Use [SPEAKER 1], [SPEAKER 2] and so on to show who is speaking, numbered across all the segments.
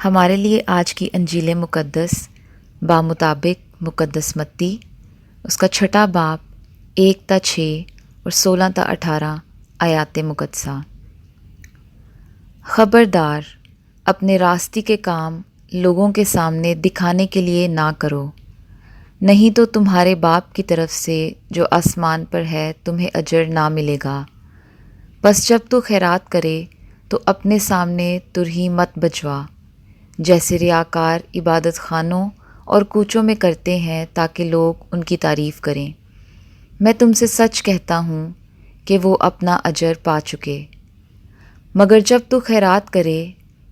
[SPEAKER 1] ہمارے لیے آج کی انجیل مقدس بامطابق مقدس متی اس کا چھٹا باب 1-6 اور 16-18 آیات مقدسہ۔ خبردار، اپنے راستی کے کام لوگوں کے سامنے دکھانے کے لیے نہ کرو، نہیں تو تمہارے باپ کی طرف سے جو آسمان پر ہے تمہیں اجر نہ ملے گا۔ بس جب تو خیرات کرے تو اپنے سامنے ترہی مت بجوا، جیسے ریاکار عبادت خانوں اور کوچوں میں کرتے ہیں تاکہ لوگ ان کی تعریف کریں۔ میں تم سے سچ کہتا ہوں کہ وہ اپنا اجر پا چکے۔ مگر جب تو خیرات کرے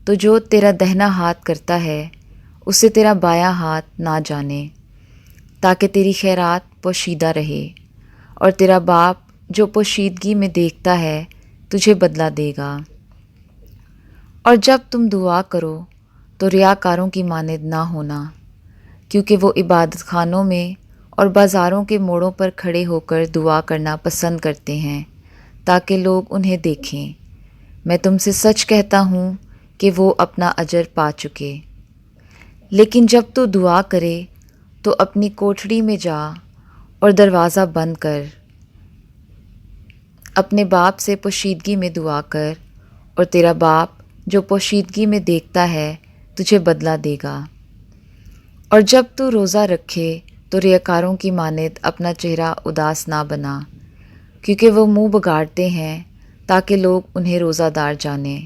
[SPEAKER 1] تو جو تیرا دہنا ہاتھ کرتا ہے اسے تیرا بایاں ہاتھ نہ جانے، تاکہ تیری خیرات پوشیدہ رہے، اور تیرا باپ جو پوشیدگی میں دیکھتا ہے تجھے بدلہ دے گا۔ اور جب تم دعا کرو تو ریاکاروں کی مانند نہ ہونا، کیونکہ وہ عبادت خانوں میں اور بازاروں کے موڑوں پر کھڑے ہو کر دعا کرنا پسند کرتے ہیں تاکہ لوگ انہیں دیکھیں۔ میں تم سے سچ کہتا ہوں کہ وہ اپنا اجر پا چکے۔ لیکن جب تو دعا کرے تو اپنی کوٹھڑی میں جا اور دروازہ بند کر، اپنے باپ سے پوشیدگی میں دعا کر، اور تیرا باپ جو پوشیدگی میں دیکھتا ہے تجھے بدلہ دے گا۔ اور جب تو روزہ رکھے تو ریاکاروں کی مانند اپنا چہرہ اداس نہ بنا، کیونکہ وہ منہ بگاڑتے ہیں تاکہ لوگ انہیں روزہ دار جانیں۔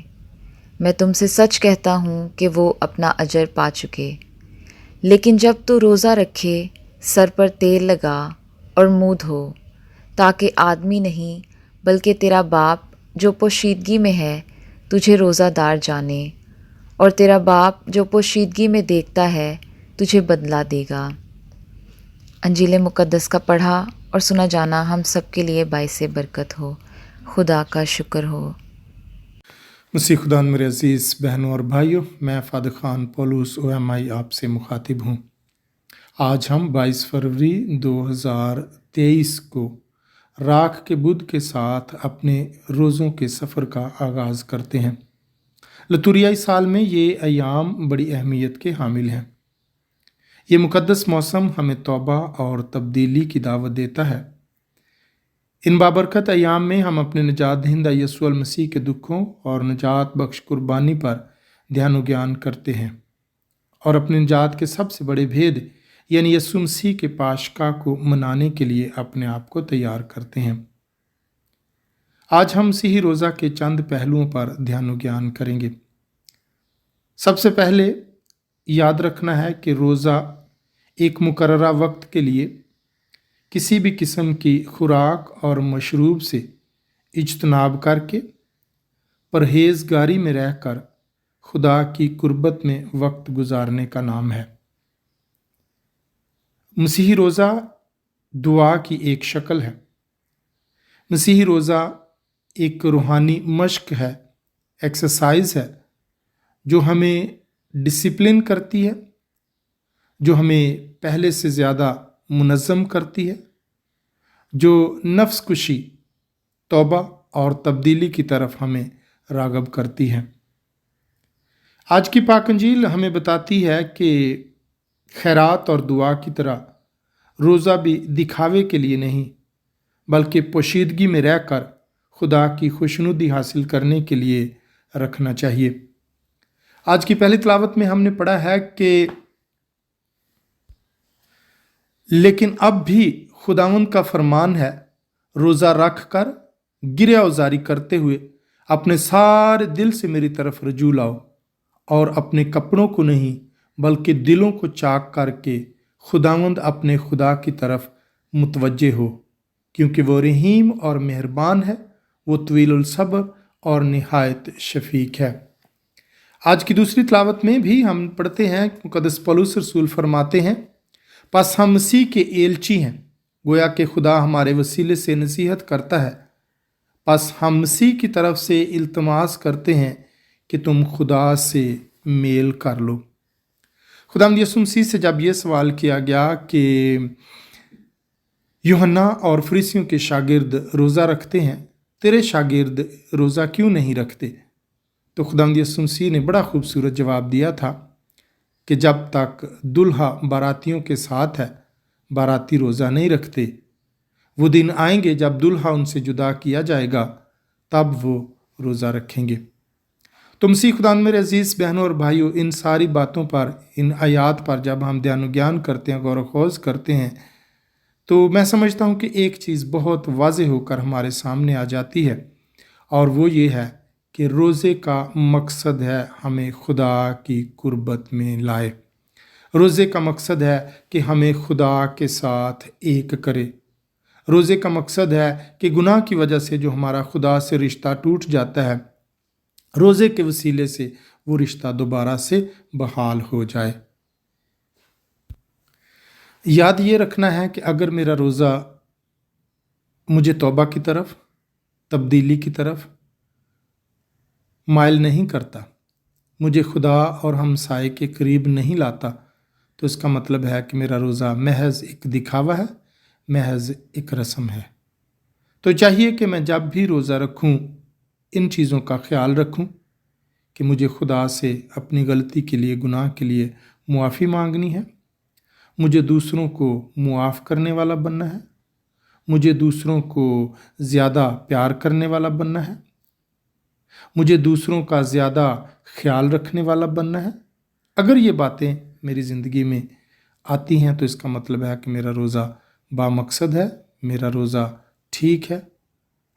[SPEAKER 1] میں تم سے سچ کہتا ہوں کہ وہ اپنا اجر پا چکے۔ لیکن جب تو روزہ رکھے سر پر تیل لگا اور منہ دھو، تاکہ آدمی نہیں بلکہ تیرا باپ جو پوشیدگی میں ہے تجھے روزہ دار جانے، اور تیرا باپ جو پوشیدگی میں دیکھتا ہے تجھے بدلہ دے گا۔ انجیل مقدس کا پڑھا اور سنا جانا ہم سب کے لیے باعث برکت ہو۔ خدا کا شکر ہو۔
[SPEAKER 2] مسیح خدا میرے عزیز بہنوں اور بھائیوں، میں فادر خان پولوس OMI آپ سے مخاطب ہوں۔ آج ہم 22 فروری 2023 کو راکھ کے بدھ کے ساتھ اپنے روزوں کے سفر کا آغاز کرتے ہیں۔ لتوریائی سال میں یہ ایام بڑی اہمیت کے حامل ہیں۔ یہ مقدس موسم ہمیں توبہ اور تبدیلی کی دعوت دیتا ہے۔ ان بابرکت ایام میں ہم اپنے نجات دہندہ یسوع المسیح کے دکھوں اور نجات بخش قربانی پر دھیان و گیان کرتے ہیں، اور اپنے نجات کے سب سے بڑے بھید یعنی یسوع مسیح کے پاشکا کو منانے کے لیے اپنے آپ کو تیار کرتے ہیں۔ آج ہم مسیحی روزہ کے چند پہلوؤں پر دھیان و گیان کریں گے۔ سب سے پہلے یاد رکھنا ہے کہ روزہ ایک مقررہ وقت کے لیے کسی بھی قسم کی خوراک اور مشروب سے اجتناب کر کے پرہیزگاری میں رہ کر خدا کی قربت میں وقت گزارنے کا نام ہے۔ مسیحی روزہ دعا کی ایک شکل ہے۔ مسیحی روزہ ایک روحانی مشق ہے، ایکسرسائز ہے، جو ہمیں ڈسپلن کرتی ہے، جو ہمیں پہلے سے زیادہ منظم کرتی ہے، جو نفس کشی، توبہ اور تبدیلی کی طرف ہمیں راغب کرتی ہے۔ آج کی پاک انجیل ہمیں بتاتی ہے کہ خیرات اور دعا کی طرح روزہ بھی دکھاوے کے لیے نہیں بلکہ پوشیدگی میں رہ کر خدا کی خوشنودی حاصل کرنے کے لیے رکھنا چاہیے۔ آج کی پہلی تلاوت میں ہم نے پڑھا ہے کہ لیکن اب بھی خداوند کا فرمان ہے، روزہ رکھ کر گریہ وزاری کرتے ہوئے اپنے سارے دل سے میری طرف رجوع لاؤ، اور اپنے کپڑوں کو نہیں بلکہ دلوں کو چاک کر کے خداوند اپنے خدا کی طرف متوجہ ہو، کیونکہ وہ رحیم اور مہربان ہے، وہ طویل الصبر اور نہایت شفیق ہے۔ آج کی دوسری تلاوت میں بھی ہم پڑھتے ہیں، مقدس پولس رسول فرماتے ہیں، پس ہم مسیح کے ایلچی ہیں، گویا کہ خدا ہمارے وسیلے سے نصیحت کرتا ہے، پس ہم مسیح کی طرف سے التماس کرتے ہیں کہ تم خدا سے میل کر لو۔ خداوند یسوع مسیح سے جب یہ سوال کیا گیا کہ یوحنا اور فریسیوں کے شاگرد روزہ رکھتے ہیں، تیرے شاگرد روزہ کیوں نہیں رکھتے؟ تو خداوند یسوع مسیح نے بڑا خوبصورت جواب دیا تھا کہ جب تک دلہا باراتیوں کے ساتھ ہے باراتی روزہ نہیں رکھتے، وہ دن آئیں گے جب دلہا ان سے جدا کیا جائے گا، تب وہ روزہ رکھیں گے۔ تو مسیح خداوند میرے عزیز بہنوں اور بھائیوں، ان ساری باتوں پر، ان آیات پر جب ہم دھیان و گیان کرتے ہیں، غور و خوض کرتے ہیں، تو میں سمجھتا ہوں کہ ایک چیز بہت واضح ہو کر ہمارے سامنے آ جاتی ہے، اور وہ یہ ہے کہ روزے کا مقصد ہے ہمیں خدا کی قربت میں لائے۔ روزے کا مقصد ہے کہ ہمیں خدا کے ساتھ ایک کرے۔ روزے کا مقصد ہے کہ گناہ کی وجہ سے جو ہمارا خدا سے رشتہ ٹوٹ جاتا ہے، روزے کے وسیلے سے وہ رشتہ دوبارہ سے بحال ہو جائے۔ یاد یہ رکھنا ہے کہ اگر میرا روزہ مجھے توبہ کی طرف، تبدیلی کی طرف مائل نہیں کرتا، مجھے خدا اور ہمسائے کے قریب نہیں لاتا، تو اس کا مطلب ہے کہ میرا روزہ محض ایک دکھاوا ہے، محض ایک رسم ہے۔ تو چاہیے کہ میں جب بھی روزہ رکھوں ان چیزوں کا خیال رکھوں کہ مجھے خدا سے اپنی غلطی کے لیے، گناہ کے لیے معافی مانگنی ہے، مجھے دوسروں کو معاف کرنے والا بننا ہے، مجھے دوسروں کو زیادہ پیار کرنے والا بننا ہے، مجھے دوسروں کا زیادہ خیال رکھنے والا بننا ہے۔ اگر یہ باتیں میری زندگی میں آتی ہیں تو اس کا مطلب ہے کہ میرا روزہ بامقصد ہے، میرا روزہ ٹھیک ہے۔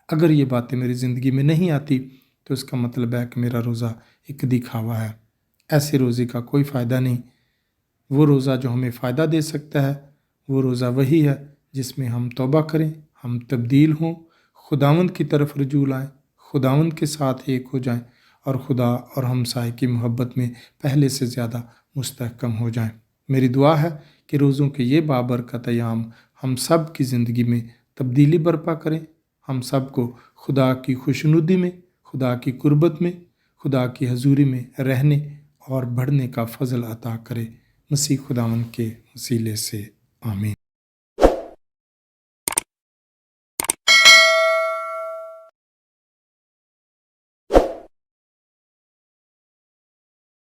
[SPEAKER 2] اگر یہ باتیں میری زندگی میں نہیں آتی تو اس کا مطلب ہے کہ میرا روزہ ایک دکھاوا ہے۔ ایسے روزے کا کوئی فائدہ نہیں۔ وہ روزہ جو ہمیں فائدہ دے سکتا ہے وہ روزہ وہی ہے جس میں ہم توبہ کریں، ہم تبدیل ہوں، خداوند کی طرف رجوع لائیں، خداوند کے ساتھ ایک ہو جائیں، اور خدا اور ہمسائے کی محبت میں پہلے سے زیادہ مستحکم ہو جائیں۔ میری دعا ہے کہ روزوں کے یہ بابرکت ایام ہم سب کی زندگی میں تبدیلی برپا کریں، ہم سب کو خدا کی خوشنودی میں، خدا کی قربت میں، خدا کی حضوری میں رہنے اور بڑھنے کا فضل عطا کرے۔ مسیح خداوند کے وسیلے سے آمین۔